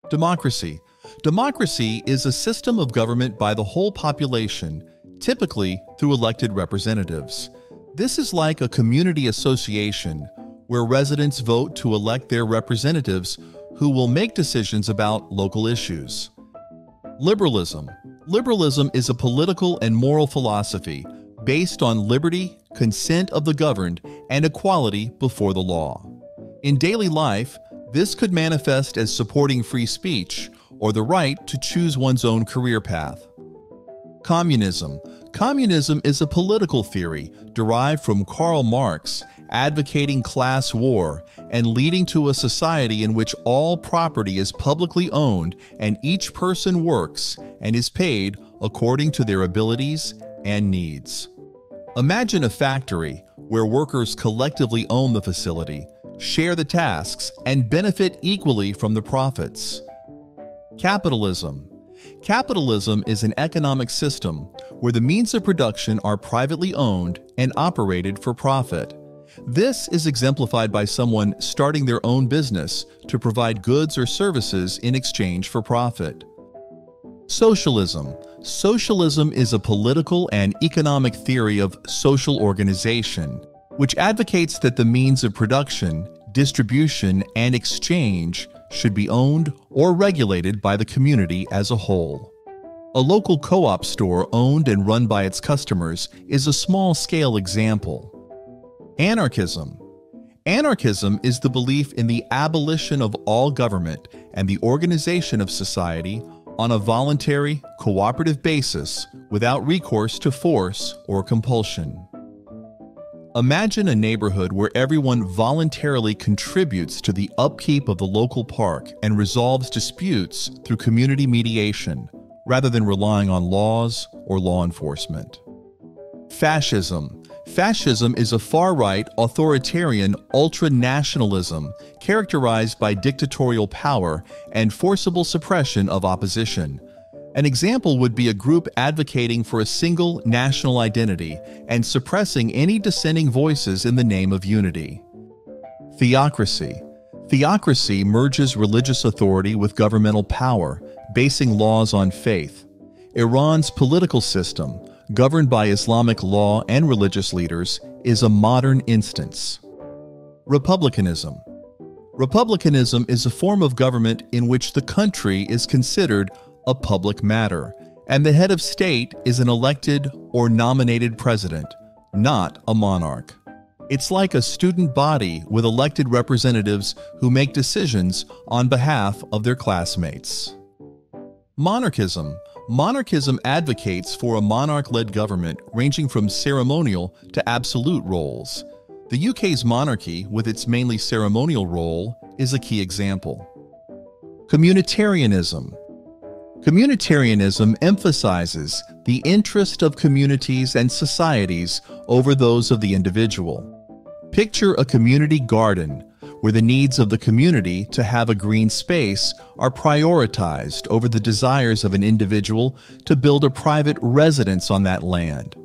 Democracy. Democracy is a system of government by the whole population, typically through elected representatives. This is like a community association where residents vote to elect their representatives who will make decisions about local issues. Liberalism. Liberalism is a political and moral philosophy based on liberty, consent of the governed, and equality before the law. In daily life, this could manifest as supporting free speech or the right to choose one's own career path. Communism. Communism is a political theory derived from Karl Marx, advocating class war and leading to a society in which all property is publicly owned and each person works and is paid according to their abilities and needs. Imagine a factory where workers collectively own the facility, share the tasks, and benefit equally from the profits. Capitalism. Capitalism is an economic system where the means of production are privately owned and operated for profit. This is exemplified by someone starting their own business to provide goods or services in exchange for profit. Socialism. Socialism is a political and economic theory of social organization, which advocates that the means of production, distribution, and exchange should be owned or regulated by the community as a whole. A local co-op store owned and run by its customers is a small-scale example. Anarchism. Anarchism is the belief in the abolition of all government and the organization of society on a voluntary, cooperative basis without recourse to force or compulsion. Imagine a neighborhood where everyone voluntarily contributes to the upkeep of the local park and resolves disputes through community mediation, rather than relying on laws or law enforcement. Fascism. Fascism is a far-right, authoritarian ultra-nationalism characterized by dictatorial power and forcible suppression of opposition. An example would be a group advocating for a single national identity and suppressing any dissenting voices in the name of unity. Theocracy. Theocracy merges religious authority with governmental power, basing laws on faith. Iran's political system, governed by Islamic law and religious leaders, is a modern instance. Republicanism. Republicanism is a form of government in which the country is considered a public matter, and the head of state is an elected or nominated president, not a monarch. It's like a student body with elected representatives who make decisions on behalf of their classmates. Monarchism. Monarchism advocates for a monarch-led government ranging from ceremonial to absolute roles. The UK's monarchy, with its mainly ceremonial role, is a key example. Communitarianism. Communitarianism emphasizes the interest of communities and societies over those of the individual. Picture a community garden where the needs of the community to have a green space are prioritized over the desires of an individual to build a private residence on that land.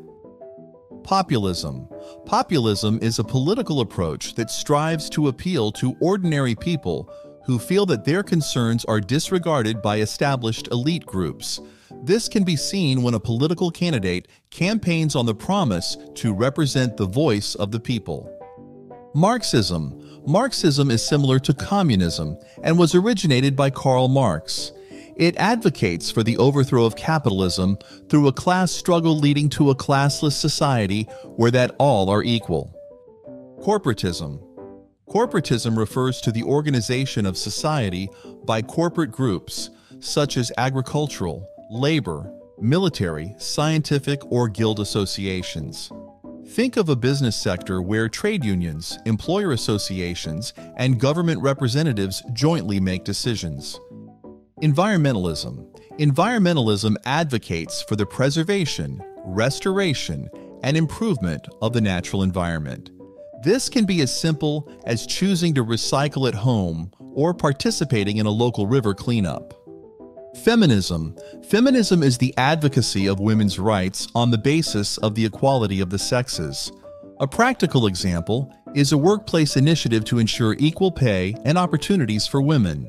Populism. Populism is a political approach that strives to appeal to ordinary people who feel that their concerns are disregarded by established elite groups. This can be seen when a political candidate campaigns on the promise to represent the voice of the people. Marxism. Marxism is similar to communism and was originated by Karl Marx. It advocates for the overthrow of capitalism through a class struggle leading to a classless society where that all are equal. Corporatism. Corporatism refers to the organization of society by corporate groups such as agricultural, labor, military, scientific, or guild associations. Think of a business sector where trade unions, employer associations, and government representatives jointly make decisions. Environmentalism. Environmentalism advocates for the preservation, restoration, and improvement of the natural environment. This can be as simple as choosing to recycle at home or participating in a local river cleanup. Feminism. Feminism is the advocacy of women's rights on the basis of the equality of the sexes. A practical example is a workplace initiative to ensure equal pay and opportunities for women.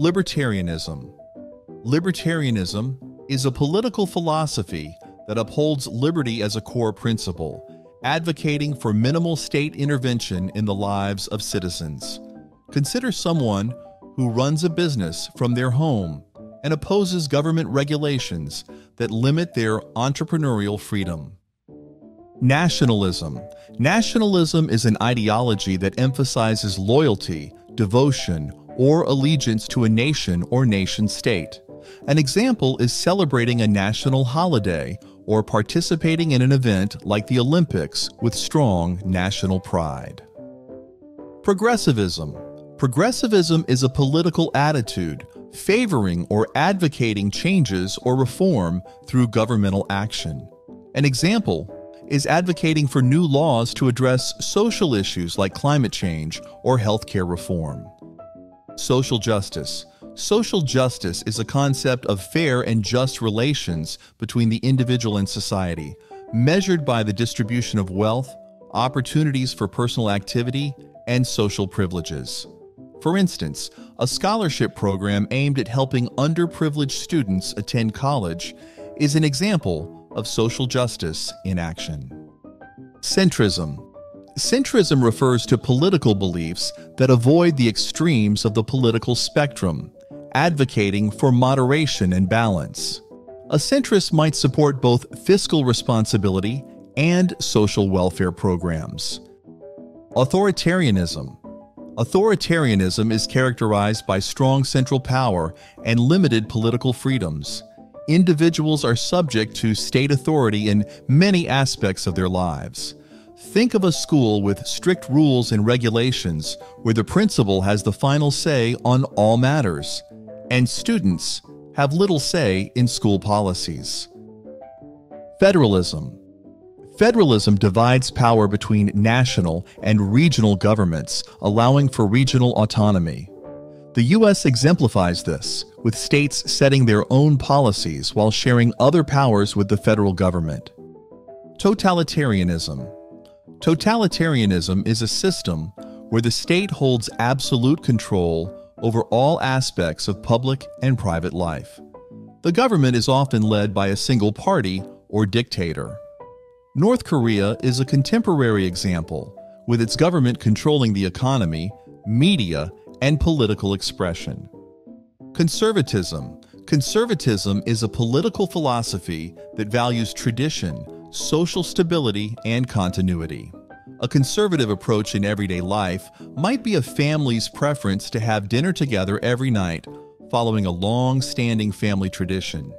Libertarianism. Libertarianism is a political philosophy that upholds liberty as a core principle, advocating for minimal state intervention in the lives of citizens. Consider someone who runs a business from their home and opposes government regulations that limit their entrepreneurial freedom. Nationalism. Nationalism is an ideology that emphasizes loyalty, devotion, or allegiance to a nation or nation-state. An example is celebrating a national holiday or participating in an event like the Olympics with strong national pride. Progressivism. Progressivism is a political attitude favoring or advocating changes or reform through governmental action. An example is advocating for new laws to address social issues like climate change or healthcare reform. Social justice. Social justice is a concept of fair and just relations between the individual and society, measured by the distribution of wealth, opportunities for personal activity, and social privileges. For instance, a scholarship program aimed at helping underprivileged students attend college is an example of social justice in action. Centrism. Centrism refers to political beliefs that avoid the extremes of the political spectrum, advocating for moderation and balance. A centrist might support both fiscal responsibility and social welfare programs. Authoritarianism. Authoritarianism is characterized by strong central power and limited political freedoms. Individuals are subject to state authority in many aspects of their lives. Think of a school with strict rules and regulations where the principal has the final say on all matters, and students have little say in school policies. Federalism. Federalism divides power between national and regional governments, allowing for regional autonomy. The U.S. exemplifies this, with states setting their own policies while sharing other powers with the federal government. Totalitarianism. Totalitarianism is a system where the state holds absolute control over all aspects of public and private life. The government is often led by a single party or dictator. North Korea is a contemporary example, with its government controlling the economy, media, and political expression. Conservatism. Conservatism is a political philosophy that values tradition, social stability, and continuity. A conservative approach in everyday life might be a family's preference to have dinner together every night, following a long-standing family tradition.